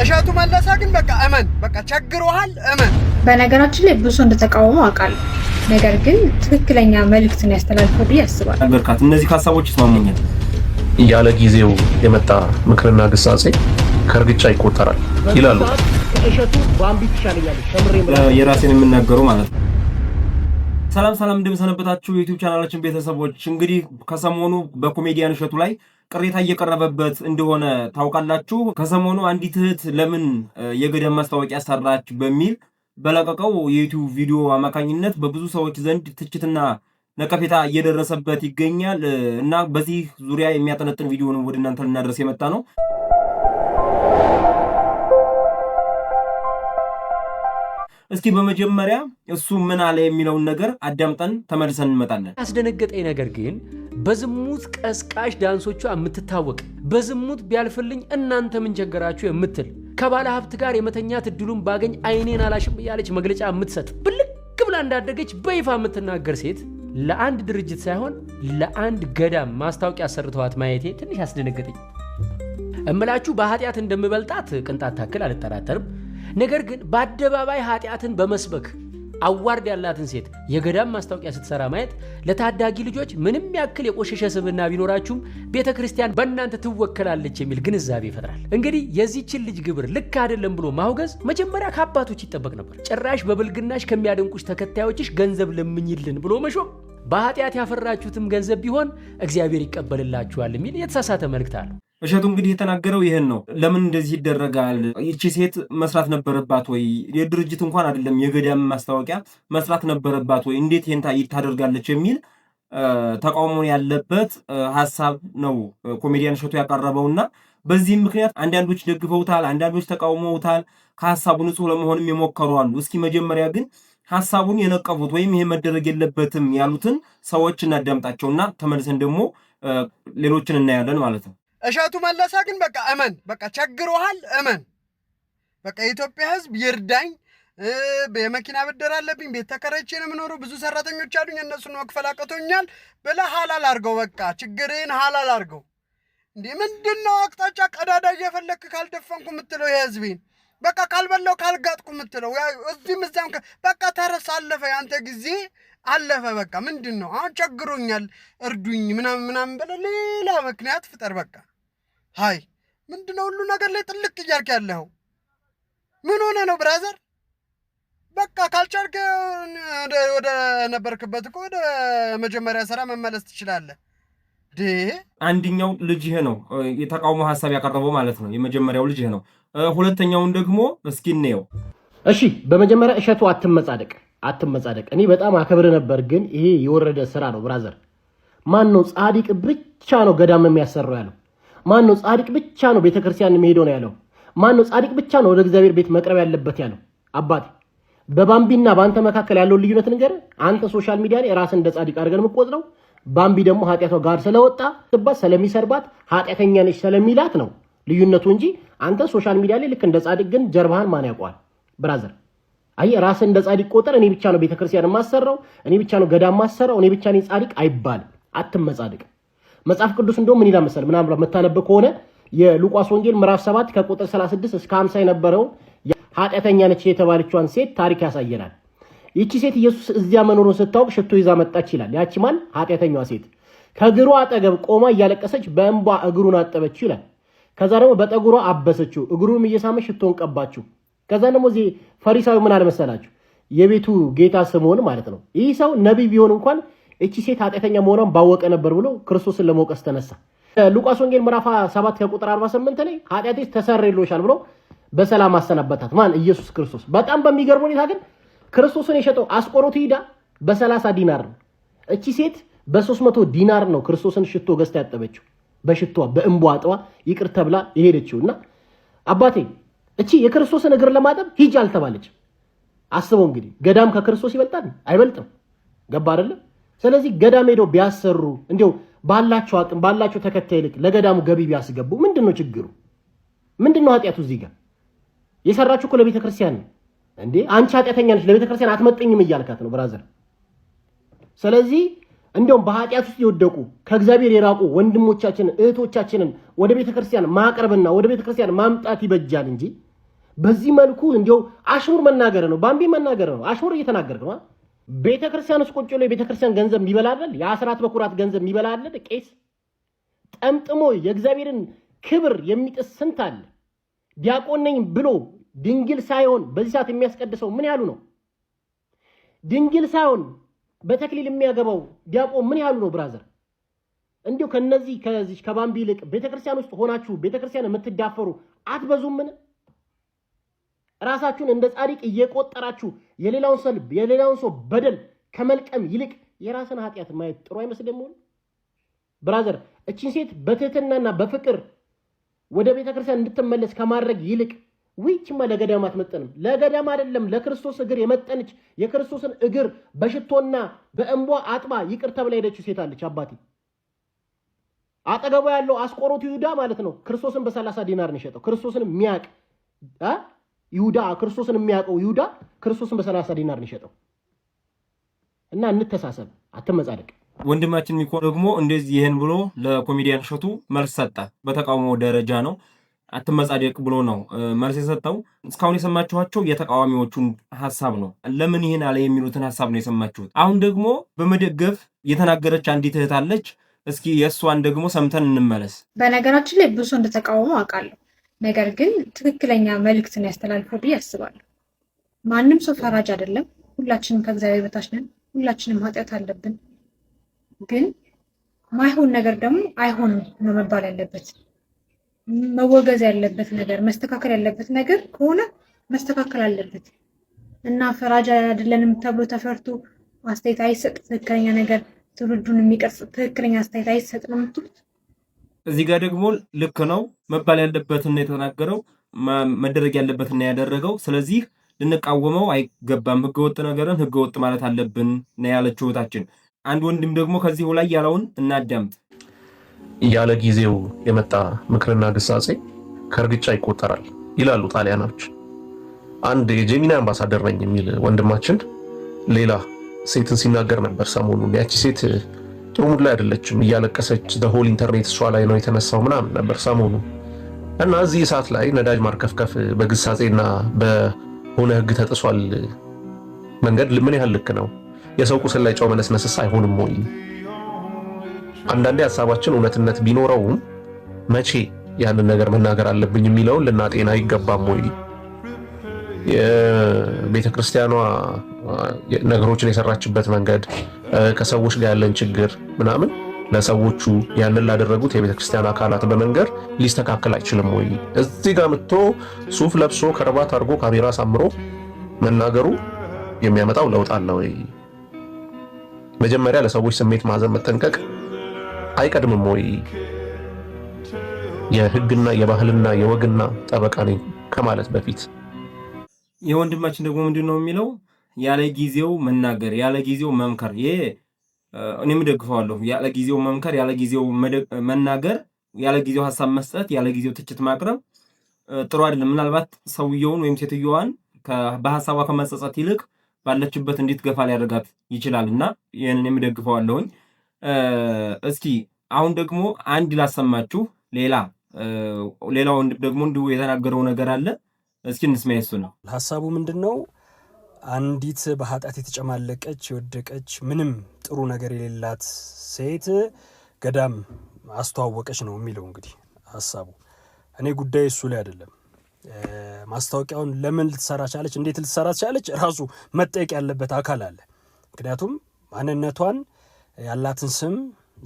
እሸቱ መለሰ ግን በቃ እመን በቃ ቸግሮሃል እመን። በነገራችን ላይ ብዙ እንደተቃወመው አውቃለሁ። ነገር ግን ትክክለኛ መልእክትን ያስተላልፈው ብዬ አስባለሁ። ነገርካት እነዚህ ሐሳቦች ይስማሙኛል። ያለ ጊዜው የመጣ ምክርና ግሳጼ ከርግጫ ይቆጠራል ይላሉ። እሸቱ ባምቢ ትሻለኛለሽ ተምሬ የራሴን የምናገረው ማለት ነው። ሰላም እንደምሰነበታችሁ የዩቲዩብ ቻናላችን ቤተሰቦች፣ እንግዲህ ከሰሞኑ በኮሜዲያን እሸቱ ላይ ቅሬታ እየቀረበበት እንደሆነ ታውቃላችሁ። ከሰሞኑ አንዲት እህት ለምን የገዳም ማስታወቂያ ሰራች በሚል በለቀቀው የዩቲዩብ ቪዲዮ አማካኝነት በብዙ ሰዎች ዘንድ ትችትና ነቀፌታ እየደረሰበት ይገኛል እና በዚህ ዙሪያ የሚያጠነጥን ቪዲዮ ነው ወደ እናንተ ልናደርስ የመጣ ነው። እስኪ በመጀመሪያ እሱ ምን አለ የሚለውን ነገር አዳምጠን ተመልሰን እንመጣለን። ያስደነገጠኝ ነገር ግን በዝሙት ቀስቃሽ ዳንሶቿ የምትታወቅ በዝሙት ቢያልፍልኝ እናንተ ምን ቸገራችሁ የምትል ከባለ ሀብት ጋር የመተኛት እድሉን ባገኝ አይኔን አላሽም እያለች መግለጫ የምትሰጥ ብልቅ ብላ እንዳደገች በይፋ የምትናገር ሴት ለአንድ ድርጅት ሳይሆን ለአንድ ገዳም ማስታወቂያ ሰርተዋት ማየቴ ትንሽ አስደነገጠኝ። እምላችሁ በኃጢአት እንደምበልጣት ቅንጣት ታክል አልጠራጠርም። ነገር ግን በአደባባይ ኃጢአትን በመስበክ አዋርድ ያላትን ሴት የገዳም ማስታወቂያ ስትሰራ ማየት ለታዳጊ ልጆች ምንም ያክል የቆሸሸ ስብዕና ቢኖራችሁም ቤተክርስቲያን በእናንተ ትወከላለች የሚል ግንዛቤ ይፈጥራል። እንግዲህ የዚህችን ልጅ ግብር ልክ አይደለም ብሎ ማውገዝ መጀመሪያ ከአባቶች ይጠበቅ ነበር። ጭራሽ በብልግናሽ ከሚያደንቁሽ ተከታዮችሽ ገንዘብ ለምኝልን ብሎ መሾም በኃጢአት ያፈራችሁትም ገንዘብ ቢሆን እግዚአብሔር ይቀበልላችኋል የሚል የተሳሳተ መልእክት አለው። እሸቱ እንግዲህ የተናገረው ይሄን ነው። ለምን እንደዚህ ይደረጋል? ይቺ ሴት መስራት ነበረባት ወይ? የድርጅት እንኳን አይደለም የገዳም ማስታወቂያ መስራት ነበረባት ወይ? እንዴት ይሄን ታደርጋለች የሚል ተቃውሞ ያለበት ሐሳብ ነው ኮሜዲያን እሸቱ ያቀረበውና በዚህም ምክንያት አንዳንዶች ደግፈውታል፣ አንዳንዶች ተቃውመውታል። ከሐሳቡ ንጹህ ለመሆንም የሞከሩ አሉ። እስኪ መጀመሪያ ግን ሐሳቡን የነቀፉት ወይም ይሄ መደረግ የለበትም ያሉትን ሰዎች እናዳምጣቸውና ተመልሰን ደግሞ ሌሎችን እናያለን ማለት ነው። እሸቱ መለሰ ግን በቃ እመን በቃ ቸግሮሃል እመን በቃ የኢትዮጵያ ሕዝብ ይርዳኝ፣ የመኪና ብድር አለብኝ፣ ቤት ተከራይቼ ነው የምኖረው፣ ብዙ ሰራተኞች አሉኝ፣ እነሱን መክፈል አቅቶኛል ብለህ ሀላል አድርገው። በቃ ችግርህን ሀላል አድርገው። እንዲህ ምንድነው አቅጣጫ ቀዳዳ እየፈለክ ካልደፈንኩ የምትለው የህዝቤን በቃ ካልበላው ካልጋጥኩ የምትለው እዚህም እዛም በቃ ተረስ አለፈ፣ ያንተ ጊዜ አለፈ። በቃ ምንድነው አሁን ቸግሮኛል እርዱኝ ምናምን ብለህ ሌላ ምክንያት ፍጠር። በቃ ሃይ ምንድነው ሁሉ ነገር ላይ ጥልቅ እያልክ ያለኸው? ምን ሆነ ነው ብራዘር? በቃ ካልቻልክ ወደ ነበርክበት እኮ ወደ መጀመሪያ ስራ መመለስ ትችላለህ። አንደኛው ልጅ ይሄ ነው የተቃውሞ ሐሳብ ያቀረበው ማለት ነው። የመጀመሪያው ልጅ ይሄ ነው። ሁለተኛውን ደግሞ እስኪ እንየው። እሺ በመጀመሪያ እሸቱ አትመጻደቅ። እኔ በጣም አከብር ነበር፣ ግን ይሄ የወረደ ስራ ነው ብራዘር። ማን ነው ጻድቅ ብቻ ነው ገዳም የሚያሰራው ያለው? ማን ነው ጻድቅ ብቻ ነው ቤተክርስቲያን የሚሄደው ነው ያለው? ማን ነው ጻድቅ ብቻ ነው ወደ እግዚአብሔር ቤት መቅረብ ያለበት ያለው? አባቴ በባምቢና በአንተ መካከል ያለው ልዩነት ነገር፣ አንተ ሶሻል ሚዲያ ላይ ራስን እንደ ጻድቅ አድርገን የምትቆጥረው፣ ባምቢ ደግሞ ኃጢአቷ ጋር ስለወጣ ትባስ ስለሚሰርባት ኃጢአተኛ ነች ስለሚላት ነው ልዩነቱ እንጂ አንተ ሶሻል ሚዲያ ላይ ልክ እንደ ጻድቅ ግን ጀርባህን ማን ያውቀዋል ብራዘር? አይ ራስን እንደ ጻድቅ ቆጥር። እኔ ብቻ ነው ቤተክርስቲያን ማሰራው፣ እኔ ብቻ ነው ገዳም ማሰራው፣ እኔ ብቻ ነኝ ጻድቅ አይባልም። አትመጻደቅ። መጽሐፍ ቅዱስ እንደውም ምን ይላል መሰል ምናምን መታነብ ከሆነ የሉቃስ ወንጌል ምዕራፍ 7 ከቁጥር 36 እስከ 50 የነበረው ኃጢአተኛ ነች የተባለችዋን ሴት ታሪክ ያሳየናል። ይቺ ሴት ኢየሱስ እዚያ መኖሩን ስታውቅ ሽቶ ይዛ መጣች ይላል። ያቺ ማን? ኃጢአተኛዋ ሴት ከእግሩ አጠገብ ቆማ እያለቀሰች በእንባ እግሩን አጠበችው ይላል። ከዛ ደግሞ በጠጉሯ አበሰችው፣ እግሩንም እየሳመች ሽቶን ቀባችው። ከዛ ደግሞ እዚህ ፈሪሳዊ ምን አልመሰላችሁ? የቤቱ ጌታ ስምዖን ማለት ነው። ይህ ሰው ነቢይ ቢሆን እንኳን እቺ ሴት ኃጢአተኛ መሆኗን ባወቀ ነበር ብሎ ክርስቶስን ለመውቀስ ተነሳ። ሉቃስ ወንጌል ምዕራፍ 7 ከቁጥር 48 ላይ ኃጢአትሽ ተሰረይልሻል ብሎ በሰላም አሰናበታት። ማን? ኢየሱስ ክርስቶስ። በጣም በሚገርም ሁኔታ ግን ክርስቶስን የሸጠው አስቆሮቱ ሂዳ በ30 ዲናር ነው። እቺ ሴት በ300 ዲናር ነው ክርስቶስን ሽቶ ገዝታ ያጠበችው። በሽቷ በእንቧ አጥባ ይቅር ተብላ የሄደችውና አባቴ እቺ የክርስቶስን እግር ለማጠብ ሂጅ አልተባለች። አስበው እንግዲህ ገዳም ከክርስቶስ ይበልጣል አይበልጥም? ገባ አይደለ? ስለዚህ ገዳም ሄደው ቢያሰሩ እንዲያው ባላቸው አቅም ባላቸው ተከታይ ልክ ለገዳሙ ገቢ ቢያስገቡ ምንድነው ችግሩ? ምንድነው ኃጢያቱ? እዚህ ጋር የሰራችሁ እኮ ለቤተ ክርስቲያን ነው እንዴ? አንቺ ኃጢያተኛ ነሽ ለቤተ ክርስቲያን አትመጥኝም እያልካት ነው ብራዘር። ስለዚህ እንደውም በኃጢያት ውስጥ የወደቁ ከእግዚአብሔር የራቁ ወንድሞቻችንን እህቶቻችንን ወደ ቤተ ክርስቲያን ማቅረብና ወደ ቤተ ክርስቲያን ማምጣት ይበጃል እንጂ በዚህ መልኩ እንደው አሽሙር መናገር ነው፣ ባምቢ መናገር ነው። አሽሙር እየተናገርክ ነው። ቤተክርስቲያን ውስጥ ቁጭ ብሎ የቤተክርስቲያን ገንዘብ የሚበላል፣ የአስራት በኩራት ገንዘብ የሚበላል ቄስ ጠምጥሞ የእግዚአብሔርን ክብር የሚጥስ ስንት አለ። ዲያቆን ነኝ ብሎ ድንግል ሳይሆን በዚህ ሰዓት የሚያስቀድሰው ምን ያሉ ነው? ድንግል ሳይሆን በተክሊል የሚያገባው ዲያቆን ምን ያሉ ነው? ብራዘር እንዲሁ ከዚህ ከባምቢ ይልቅ ቤተክርስቲያን ውስጥ ሆናችሁ ቤተክርስቲያን የምትዳፈሩ አትበዙምን? ራሳችሁን እንደ ጻድቅ እየቆጠራችሁ የሌላውን ሰው በደል ከመልቀም ይልቅ የራስን ኃጢአት ማየት ጥሩ አይመስልም? ብራዘር እቺን ሴት በትህትናና በፍቅር ወደ ቤተክርስቲያን እንድትመለስ ከማድረግ ይልቅ ዊችማ ለገዳም አትመጠንም። ለገዳም አይደለም ለክርስቶስ እግር የመጠነች የክርስቶስን እግር በሽቶና በእንቧ አጥባ ይቅር ተብላ ሄደችው ሴት አለች። አባቴ አጠገቡ ያለው አስቆሮቱ ይሁዳ ማለት ነው ክርስቶስን በ30 ዲናር ነው የሸጠው። ክርስቶስን የሚያውቅ ይሁዳ ክርስቶስን የሚያውቀው ይሁዳ ክርስቶስን በ30 ዲናር ነው የሸጠው። እና እንተሳሰብ፣ አትመጻደቅ። ወንድማችን ሚኮ ደግሞ እንደዚህ ይሄን ብሎ ለኮሜዲያን እሸቱ መልስ ሰጠ። በተቃውሞ ደረጃ ነው አትመጻደቅ ብሎ ነው መልስ የሰጠው። እስካሁን የሰማችኋቸው የተቃዋሚዎቹን ሐሳብ ነው። ለምን ይሄን አለ የሚሉትን ሐሳብ ነው የሰማችሁት። አሁን ደግሞ በመደገፍ የተናገረች አንዲት እህት አለች። እስኪ የእሷን ደግሞ ሰምተን እንመለስ። በነገራችን ላይ ብዙ እንደተቃወሙ አውቃለሁ። ነገር ግን ትክክለኛ መልእክትን ያስተላልፈው ብዬ አስባለሁ። ማንም ሰው ፈራጅ አይደለም። ሁላችንም ከእግዚአብሔር በታች ነን። ሁላችንም ኃጢአት አለብን። ግን ማይሆን ነገር ደግሞ አይሆንም ነው መባል ያለበት። መወገዝ ያለበት ነገር መስተካከል ያለበት ነገር ከሆነ መስተካከል አለበት እና ፈራጅ አይደለንም ተብሎ ተፈርቶ አስተያየት አይሰጥ። ትክክለኛ ነገር ትውልዱን የሚቀርጽ ትክክለኛ አስተያየት አይሰጥ ነው የምትሉት። እዚህ ጋር ደግሞ ልክ ነው መባል ያለበትና የተናገረው መደረግ ያለበትና ያደረገው። ስለዚህ ልንቃወመው አይገባም። ህገወጥ ነገርን ህገወጥ ማለት አለብን ነው ያለችው እህታችን። አንድ ወንድም ደግሞ ከዚሁ ላይ ያለውን እናዳምጥ። ያለ ጊዜው የመጣ ምክርና ግሳጼ ከእርግጫ ይቆጠራል ይላሉ ጣሊያኖች። አንድ የጄሚኒ አምባሳደር ነኝ የሚል ወንድማችን ሌላ ሴትን ሲናገር ነበር ሰሞኑን። ያቺ ሴት ጥሩ ሙድ ላይ አይደለችም፣ እያለቀሰች ሆል ኢንተርኔት እሷ ላይ ነው የተነሳው ምናምን ነበር ሰሞኑን። እና እዚህ ሰዓት ላይ ነዳጅ ማርከፍከፍ በግሳጼና በሆነ ህግ ተጥሷል መንገድ ምን ያህል ልክ ነው? የሰው ቁስል ላይ ጨው መነስነስስ አይሆንም ወይ? አንዳንዴ ሐሳባችን እውነትነት ቢኖረውም መቼ ያንን ነገር መናገር አለብኝ የሚለውን ልናጤና አይገባም ወይ? የቤተክርስቲያኗ ነገሮችን የሰራችበት መንገድ ከሰዎች ጋር ያለን ችግር ምናምን ለሰዎቹ ያንን ላደረጉት የቤተክርስቲያን አካላት በመንገር ሊስተካከል አይችልም ወይ? እዚህ ጋር መጥቶ ሱፍ ለብሶ ከረባት አድርጎ ካሜራ ሳምሮ መናገሩ የሚያመጣው ለውጥ አለ ወይ? መጀመሪያ ለሰዎች ስሜት ማዘን መጠንቀቅ አይቀድምም ወይ? የህግና የባህልና የወግና ጠበቃ ነኝ ከማለት በፊት የወንድማችን ደግሞ ምንድነው የሚለው? ያለ ጊዜው መናገር፣ ያለ ጊዜው መምከር። ይሄ እኔም ደግፈዋለሁ። ያለ ጊዜው መምከር፣ ያለ ጊዜው መናገር፣ ያለ ጊዜው ሐሳብ መስጠት፣ ያለ ጊዜው ትችት ማቅረብ ጥሩ አይደለም። ምናልባት ሰውየውን ወይም ሴትዮዋን በሐሳቧ ከመጸጸት ይልቅ ባለችበት እንድትገፋ ሊያደርጋት ይችላልና ይሄንን የምደግፈዋለሁኝ። እስኪ አሁን ደግሞ አንድ ላሰማችሁ። ሌላ ወንድም ደግሞ እንዲሁ የተናገረው ነገር አለ። እስኪ እንስማ። እሱ ነው ሐሳቡ ምንድነው? አንዲት በኃጢአት የተጨማለቀች የወደቀች ምንም ጥሩ ነገር የሌላት ሴት ገዳም አስተዋወቀች ነው የሚለው። እንግዲህ ሐሳቡ እኔ ጉዳይ እሱ ላይ አይደለም። ማስታወቂያውን ለምን ልትሰራ ቻለች፣ እንዴት ልትሰራ ቻለች ራሱ መጠየቅ ያለበት አካል አለ። ምክንያቱም ማንነቷን ያላትን ስም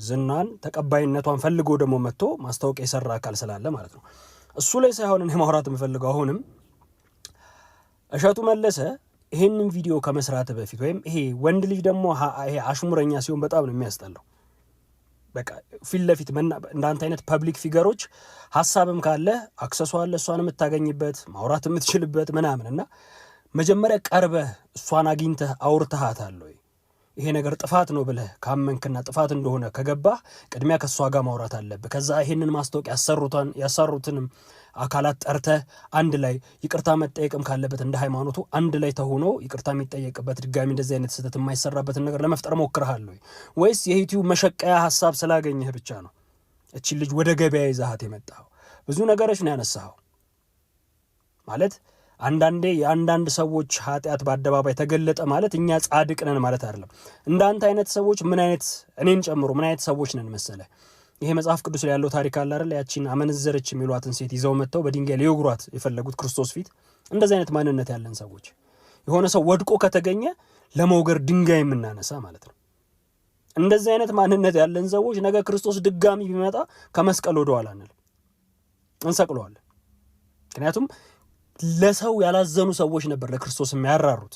ዝናን ተቀባይነቷን ፈልጎ ደግሞ መጥቶ ማስታወቂያ የሰራ አካል ስላለ ማለት ነው። እሱ ላይ ሳይሆን እኔ ማውራት የምፈልገው አሁንም እሸቱ መለሰ ይሄንን ቪዲዮ ከመስራት በፊት ወይም ይሄ ወንድ ልጅ ደግሞ ይሄ አሽሙረኛ ሲሆን በጣም ነው የሚያስጠላው። በቃ ፊት ለፊት እንዳንተ አይነት ፐብሊክ ፊገሮች ሐሳብም ካለ አክሰሱ አለ እሷን የምታገኝበት ማውራት የምትችልበት ምናምን እና መጀመሪያ ቀርበህ እሷን አግኝተህ አውርተሃታል ወይ? ይሄ ነገር ጥፋት ነው ብለህ ካመንክና ጥፋት እንደሆነ ከገባህ ቅድሚያ ከሷ ጋር ማውራት አለብህ። ከዛ ይሄንን ማስታወቂያ ያሰሩትንም አካላት ጠርተህ አንድ ላይ ይቅርታ መጠየቅም ካለበት እንደ ሃይማኖቱ አንድ ላይ ተሆኖ ይቅርታ የሚጠየቅበት ድጋሚ እንደዚህ አይነት ስህተት የማይሰራበትን ነገር ለመፍጠር ሞክረሃል ወይስ የዩቲዩብ መሸቀያ ሐሳብ ስላገኘህ ብቻ ነው እቺ ልጅ ወደ ገበያ ይዛሃት የመጣው? ብዙ ነገሮች ነው ያነሳው። ማለት አንዳንዴ የአንዳንድ ሰዎች ኃጢአት በአደባባይ ተገለጠ ማለት እኛ ጻድቅ ነን ማለት አይደለም። እንዳንተ አይነት ሰዎች ምን አይነት እኔን ጨምሮ ምን አይነት ሰዎች ነን መሰለ? ይሄ መጽሐፍ ቅዱስ ላይ ያለው ታሪክ አለ አይደል? ያቺን አመነዘረች የሚሏትን ሴት ይዘው መጥተው በድንጋይ ሊወግሯት የፈለጉት ክርስቶስ ፊት። እንደዚህ አይነት ማንነት ያለን ሰዎች፣ የሆነ ሰው ወድቆ ከተገኘ ለመውገር ድንጋይ የምናነሳ ማለት ነው። እንደዚህ አይነት ማንነት ያለን ሰዎች ነገ ክርስቶስ ድጋሚ ቢመጣ ከመስቀል ወደ ኋላ አንል፣ እንሰቅለዋለን። ምክንያቱም ለሰው ያላዘኑ ሰዎች ነበር ለክርስቶስ የሚያራሩት።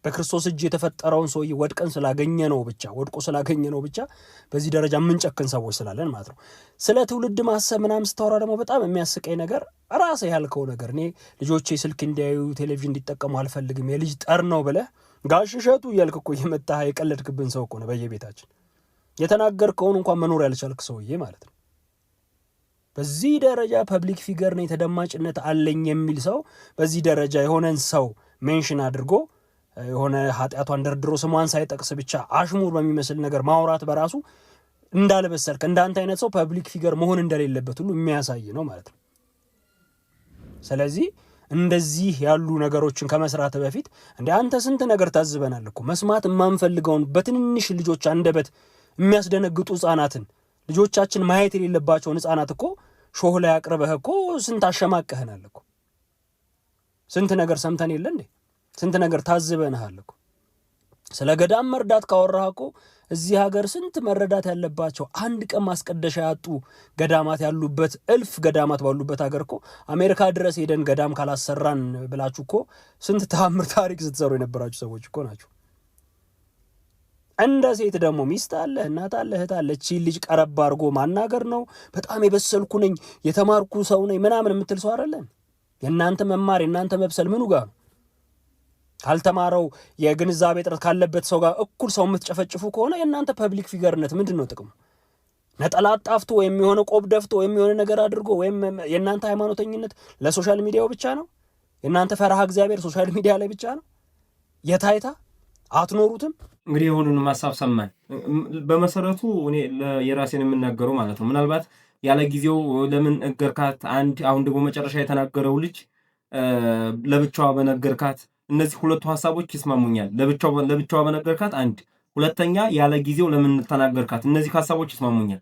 በክርስቶስ እጅ የተፈጠረውን ሰውዬ ወድቆ ስላገኘ ነው ብቻ በዚህ ደረጃ የምንጨክን ሰዎች ስላለን ማለት ነው። ስለ ትውልድ ማሰብ ምናምን ስታወራ ደግሞ በጣም የሚያስቀኝ ነገር ራስህ ያልከው ነገር፣ እኔ ልጆቼ ስልክ እንዲያዩ ቴሌቪዥን እንዲጠቀሙ አልፈልግም የልጅ ጠር ነው ብለህ ጋሽ እሸቱ እያልክ እኮ የመጣህ የቀለድክብን ሰው እኮ ነው በየቤታችን። የተናገርከውን እንኳን መኖር ያልቻልክ ሰውዬ ማለት ነው። በዚህ ደረጃ ፐብሊክ ፊገር ነኝ ተደማጭነት አለኝ የሚል ሰው በዚህ ደረጃ የሆነን ሰው ሜንሽን አድርጎ የሆነ ኃጢአቷን ደርድሮ ስሟን ሳይጠቅስ ብቻ አሽሙር በሚመስል ነገር ማውራት በራሱ እንዳልበሰልክ እንዳንተ አይነት ሰው ፐብሊክ ፊገር መሆን እንደሌለበት ሁሉ የሚያሳይ ነው ማለት ነው። ስለዚህ እንደዚህ ያሉ ነገሮችን ከመስራት በፊት እንደ አንተ ስንት ነገር ታዝበናል እኮ። መስማት የማንፈልገውን በትንንሽ ልጆች አንደበት የሚያስደነግጡ ህፃናትን፣ ልጆቻችን ማየት የሌለባቸውን ህፃናት እኮ ሾህ ላይ አቅርበህ እኮ ስንት አሸማቀህናል እኮ። ስንት ነገር ሰምተን የለ እንዴ? ስንት ነገር ታዝበናል እኮ። ስለ ገዳም መርዳት ካወራህ እኮ እዚህ ሀገር ስንት መረዳት ያለባቸው አንድ ቀን ማስቀደሻ ያጡ ገዳማት ያሉበት እልፍ ገዳማት ባሉበት ሀገር እኮ አሜሪካ ድረስ ሄደን ገዳም ካላሰራን ብላችሁ እኮ ስንት ተአምር ታሪክ ስትሰሩ የነበራችሁ ሰዎች እኮ ናቸው። እንደ ሴት ደግሞ ሚስት አለ፣ እናት አለ፣ እህት አለ። እቺ ልጅ ቀረብ አድርጎ ማናገር ነው። በጣም የበሰልኩ ነኝ የተማርኩ ሰው ነኝ ምናምን የምትል ሰው አይደለም። የእናንተ መማር የእናንተ መብሰል ምኑ ጋር ነው? ካልተማረው የግንዛቤ ጥረት ካለበት ሰው ጋር እኩል ሰው የምትጨፈጭፉ ከሆነ የእናንተ ፐብሊክ ፊገርነት ምንድን ነው ጥቅሙ? ነጠላ ጣፍቶ ወይም የሆነ ቆብ ደፍቶ ወይም የሆነ ነገር አድርጎ ወይም የእናንተ ሃይማኖተኝነት ለሶሻል ሚዲያው ብቻ ነው? የእናንተ ፈራሃ እግዚአብሔር ሶሻል ሚዲያ ላይ ብቻ ነው? የታይታ አትኖሩትም? እንግዲህ የሁሉንም ሀሳብ ሰማን። በመሰረቱ እኔ የራሴን የምናገረው ማለት ነው ምናልባት ያለ ጊዜው ለምን እገርካት አንድ፣ አሁን ደግሞ መጨረሻ የተናገረው ልጅ ለብቻዋ በነገርካት፣ እነዚህ ሁለቱ ሀሳቦች ይስማሙኛል። ለብቻዋ በነገርካት አንድ፣ ሁለተኛ ያለ ጊዜው ለምን ተናገርካት፣ እነዚህ ሀሳቦች ይስማሙኛል።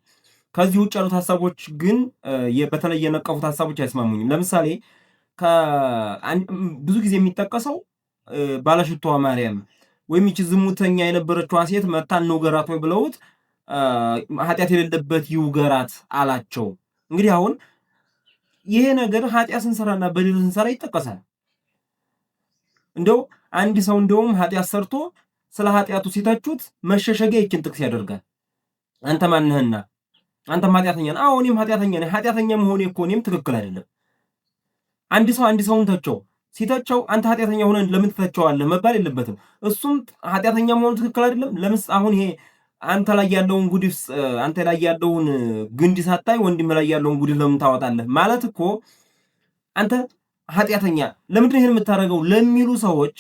ከዚህ ውጭ ያሉት ሀሳቦች ግን በተለይ የነቀፉት ሀሳቦች አይስማሙኝም። ለምሳሌ ብዙ ጊዜ የሚጠቀሰው ባለሽቷዋ ማርያም ወይም ይቺ ዝሙተኛ የነበረችዋ ሴት መታ እንውገራት ወይ ብለውት ኃጢአት የሌለበት ይውገራት አላቸው። እንግዲህ አሁን ይሄ ነገር ኃጢአት ስንሰራና በደል ስንሰራ ይጠቀሳል። እንደው አንድ ሰው እንደውም ኃጢአት ሰርቶ ስለ ኃጢአቱ ሲተቹት መሸሸጊያ ይችን ጥቅስ ያደርጋል። አንተ ማንህና አንተም ኃጢአተኛ ነህ። አዎ እኔም ኃጢአተኛ ነኝ። ኃጢአተኛ መሆኔ እኮ እኔም ትክክል አይደለም። አንድ ሰውን ተቸው ሲተቸው አንተ ኃጢአተኛ ሆነን ለምን ትተቸዋለህ መባል የለበትም። እሱም ኃጢአተኛ መሆኑ ትክክል አይደለም። ለምስ አሁን ይሄ አንተ ላይ ያለውን ጉድፍ አንተ ላይ ያለውን ግንድ ሳታይ ወንድም ላይ ያለውን ጉድፍ ለምን ታወጣለህ ማለት እኮ አንተ ኃጢአተኛ ለምንድን ነው ይሄን የምታደርገው ለሚሉ ሰዎች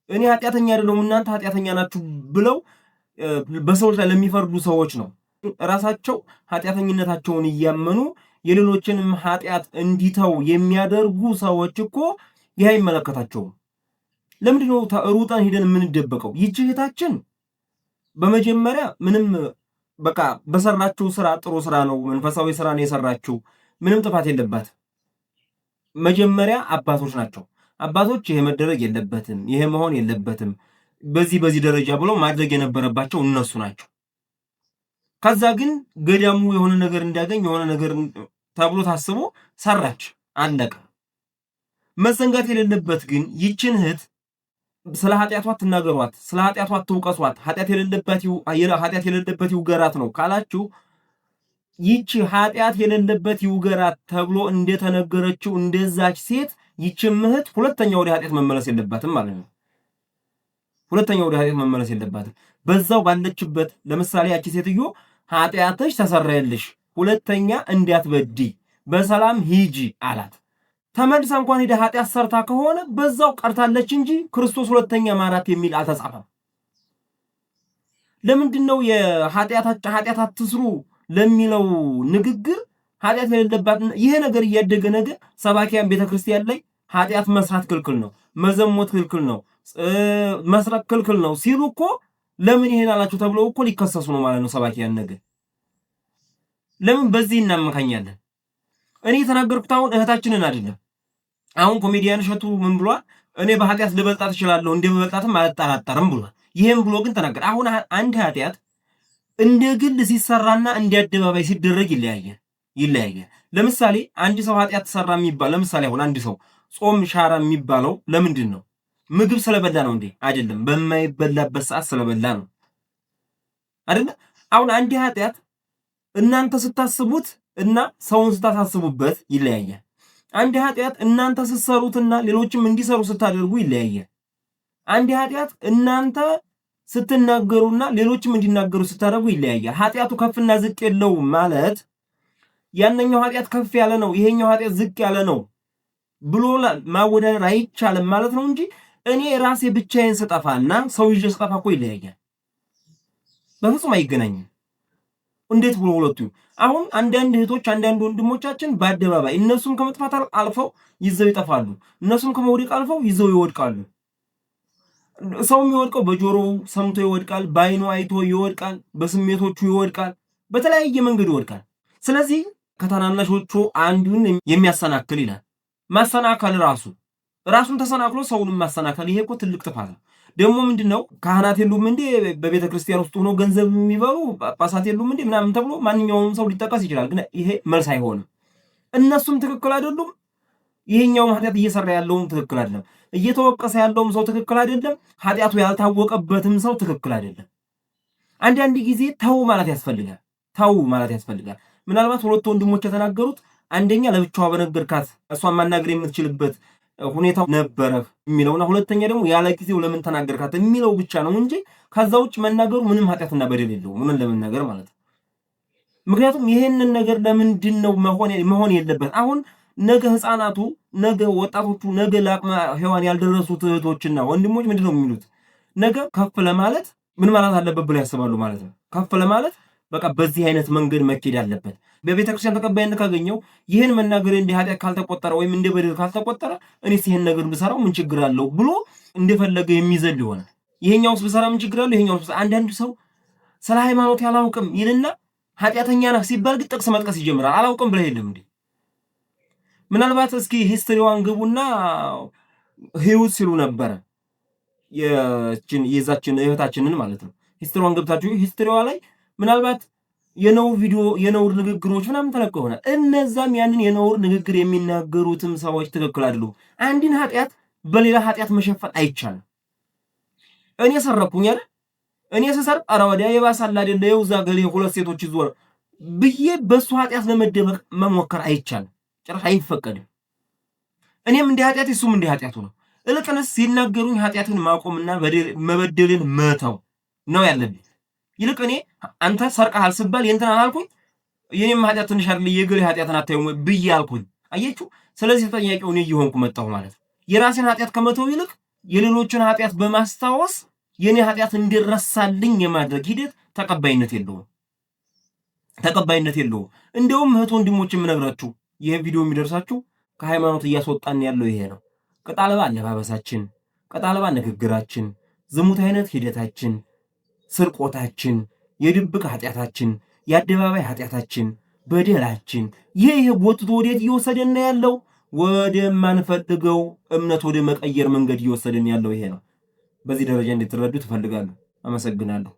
እኔ ኃጢአተኛ አይደለሁም እናንተ ኃጢአተኛ ናችሁ ብለው በሰዎች ላይ ለሚፈርዱ ሰዎች ነው። ራሳቸው ኃጢአተኝነታቸውን እያመኑ የሌሎችንም ኃጢአት እንዲተው የሚያደርጉ ሰዎች እኮ ይህ አይመለከታቸውም። ለምንድን ነው ሩጠን ሄደን የምንደበቀው? ይህች እህታችን በመጀመሪያ ምንም በቃ በሰራችው ስራ ጥሩ ስራ ነው፣ መንፈሳዊ ስራ ነው የሰራችው፣ ምንም ጥፋት የለባት። መጀመሪያ አባቶች ናቸው። አባቶች ይሄ መደረግ የለበትም ይሄ መሆን የለበትም በዚህ ደረጃ ብለው ማድረግ የነበረባቸው እነሱ ናቸው። ከዛ ግን ገዳሙ የሆነ ነገር እንዲያገኝ የሆነ ነገር ተብሎ ታስቦ ሰራች፣ አለቀ። መዘንጋት የሌለበት ግን ይችን እህት ስለ ኃጢአቷ ትናገሯት፣ ስለ ኃጢአቷ ትውቀሷት፣ ኃጢአት የሌለበት ይውገራት ነው ካላችሁ ይቺ ኃጢአት የሌለበት ይውገራት ተብሎ እንደተነገረችው እንደዛች ሴት ይችም እህት ሁለተኛ ወደ ኃጢአት መመለስ የለባትም ማለት ነው። ሁለተኛ ወደ ኃጢአት መመለስ የለባትም። በዛው ባለችበት ለምሳሌ ያቺ ሴትዮ ኃጢአትሽ ተሰረየልሽ፣ ሁለተኛ እንዳትበዲ በሰላም ሂጂ አላት። ተመልሳ እንኳን ሄደ ኃጢአት ሰርታ ከሆነ በዛው ቀርታለች እንጂ ክርስቶስ ሁለተኛ ማራት የሚል አልተጻፈም። ለምንድነው ኃጢአት አትስሩ ለሚለው ንግግር ኃጢአት የሌለባት? ይሄ ነገር እያደገ ነገ ሰባኪያን ቤተክርስቲያን ላይ ኃጢአት መስራት ክልክል ነው፣ መዘሞት ክልክል ነው፣ መስረቅ ክልክል ነው ሲሉ እኮ ለምን ይሄን አላችሁ ተብለው እኮ ሊከሰሱ ነው ማለት ነው ሰባኪያን ነገር። ለምን በዚህ እናመካኛለን? እኔ የተናገርኩት አሁን እህታችንን አይደለም። አሁን ኮሜዲያን እሸቱ ምን ብሏል? እኔ በኃጢአት ልበልጣት እችላለሁ እንደምበልጣትም አልጠራጠርም ብሏል። ይሄን ብሎ ግን ተናገረ። አሁን አንድ ኃጢአት እንደ ግል ሲሰራና እንደ አደባባይ ሲደረግ ይለያያል። ለምሳሌ አንድ ሰው ኃጢአት ተሰራ የሚባል ለምሳሌ አሁን አንድ ሰው ጾም ሻራ የሚባለው ለምንድን ነው? ምግብ ስለበላ ነው እንዴ? አይደለም። በማይበላበት ሰዓት ስለበላ ነው አይደለ? አሁን አንድ ኃጢአት እናንተ ስታስቡት እና ሰውን ስታሳስቡበት ይለያያል። አንድ ኃጢአት እናንተ ስትሰሩትና ሌሎችም እንዲሰሩ ስታደርጉ ይለያያል። አንድ ኃጢአት እናንተ ስትናገሩና ሌሎችም እንዲናገሩ ስታደርጉ ይለያያል። ኃጢአቱ ከፍና ዝቅ የለውም ማለት ያንኛው ኃጢአት ከፍ ያለ ነው ይሄኛው ኃጢአት ዝቅ ያለ ነው ብሎ ማወዳደር አይቻልም ማለት ነው እንጂ እኔ ራሴ ብቻዬን ስጠፋና ሰው ይዤ ስጠፋ እኮ ይለያያል። በፍጹም አይገናኝም። እንዴት ብሎ ሁለቱ አሁን አንዳንድ እህቶች አንዳንድ ወንድሞቻችን በአደባባይ እነሱም ከመጥፋት አልፈው ይዘው ይጠፋሉ፣ እነሱም ከመውደቅ አልፈው ይዘው ይወድቃሉ። ሰው የሚወድቀው በጆሮው ሰምቶ ይወድቃል፣ በአይኑ አይቶ ይወድቃል፣ በስሜቶቹ ይወድቃል፣ በተለያየ መንገድ ይወድቃል። ስለዚህ ከታናናሾቹ አንዱን የሚያሰናክል ይላል። ማሰናከል ራሱን ተሰናክሎ ሰውንም ማሰናከል ይሄ እኮ ትልቅ ጥፋት ነው። ደግሞ ምንድነው ካህናት የሉም እንዴ በቤተ ክርስቲያን ውስጥ ሆኖ ገንዘብ የሚበሉ ጳጳሳት የሉም እንዴ ምናምን ተብሎ ማንኛውም ሰው ሊጠቀስ ይችላል። ግን ይሄ መልስ አይሆንም። እነሱም ትክክል አይደሉም፣ ይሄኛውም ኃጢአት እየሰራ ያለውም ትክክል አይደለም፣ እየተወቀሰ ያለውም ሰው ትክክል አይደለም፣ ኃጢአቱ ያልታወቀበትም ሰው ትክክል አይደለም። አንዳንድ ጊዜ ተው ማለት ያስፈልጋል። ምናልባት ሁለት ወንድሞች የተናገሩት አንደኛ ለብቻዋ በነገርካት እሷን ማናገር የምትችልበት ሁኔታው ነበረ የሚለውና ሁለተኛ ደግሞ ያለ ጊዜው ለምን ተናገርካት የሚለው ብቻ ነው እንጂ ከዛ ውጭ መናገሩ ምንም ኃጢአትና በደል የለውም። ምንን ለመናገር ማለት ነው። ምክንያቱም ይሄንን ነገር ለምንድን ነው መሆን የለበት? አሁን ነገ ህፃናቱ፣ ነገ ወጣቶቹ፣ ነገ ለአቅመ ሔዋን ያልደረሱት እህቶችና ወንድሞች ምንድን ነው የሚሉት? ነገ ከፍ ለማለት ምን ማለት አለበት ብለው ያስባሉ ማለት ነው። ከፍ ለማለት በቃ በዚህ አይነት መንገድ መኬድ አለበት። በቤተ ክርስቲያን ተቀባይነት ካገኘው ይህን መናገር እንደ ኃጢአት ካልተቆጠረ ወይም እንደ በደል ካልተቆጠረ እኔስ ይህን ነገር ብሰራው ምን ችግር አለው ብሎ እንደፈለገ የሚዘል ይሆናል። ይሄኛውስ ብሰራ ምን ችግር አለው? ይሄኛውስ አንዳንድ ሰው ስለ ሃይማኖት ያላውቅም ይልና ኃጢአተኛ ነህ ሲባል ግን ጥቅስ መጥቀስ ይጀምራል። አላውቅም ብለህ የለም እንዴ? ምናልባት እስኪ ሂስትሪዋን ግቡና ህይወት ሲሉ ነበረ የዛችን እህታችንን ማለት ነው። ሂስትሪዋን ገብታችሁ ሂስትሪዋ ላይ ምናልባት የነውር ቪዲዮ የነውር ንግግሮች ምናምን ተለቀው ይሆናል። እነዛም ያንን የነውር ንግግር የሚናገሩትም ሰዎች ትክክል አይደሉም። አንድን ኃጢአት በሌላ ኃጢአት መሸፈን አይቻልም። እኔ ሰረኩኝ አይደል? እኔ ስሰርቅ ኧረ ወዲያ የባሳል አይደለ የውዛ ገሌ ሁለት ሴቶች ይዞር ብዬ በሱ ኃጢአት ለመደበቅ መሞከር አይቻልም። ጭራሽ አይፈቀድም። እኔም እንደ ኃጢአት እሱም እንደ ኃጢአቱ ነው። እልቅንስ ሲናገሩኝ ኃጢአትን ማቆምና መበደልን መተው ነው ያለብኝ። ይልቅ እኔ አንተ ሰርቀሃል ስባል የእንትን አልኩኝ የኔም ኃጢአት ትንሽ አይደል የገሌ ኃጢአትን አታዩም ብዬ አልኩኝ። አየችሁ? ስለዚህ ተጠያቂው እኔ እየሆንኩ መጣሁ ማለት ነው። የራሴን ኃጢአት ከመተው ይልቅ የሌሎችን ኃጢአት በማስታወስ የኔ ኃጢአት እንዲረሳልኝ የማድረግ ሂደት ተቀባይነት የለውም። እንደውም እህት ወንድሞች የምነግራችሁ ይሄ ቪዲዮ የሚደርሳችሁ ከሃይማኖት እያስወጣን ያለው ይሄ ነው። ቅጣለባ አለባበሳችን፣ ቅጣለባ ንግግራችን፣ ዝሙት አይነት ሂደታችን፣ ስርቆታችን፣ የድብቅ ኃጢአታችን፣ የአደባባይ ኃጢአታችን፣ በደላችን ይሄ ወጥቶ ወዴት እየወሰደን ያለው? ወደ ማንፈልገው እምነት ወደ መቀየር መንገድ እየወሰደን ያለው ይሄ ነው። በዚህ ደረጃ እንድትረዱ ትፈልጋለሁ። አመሰግናለሁ።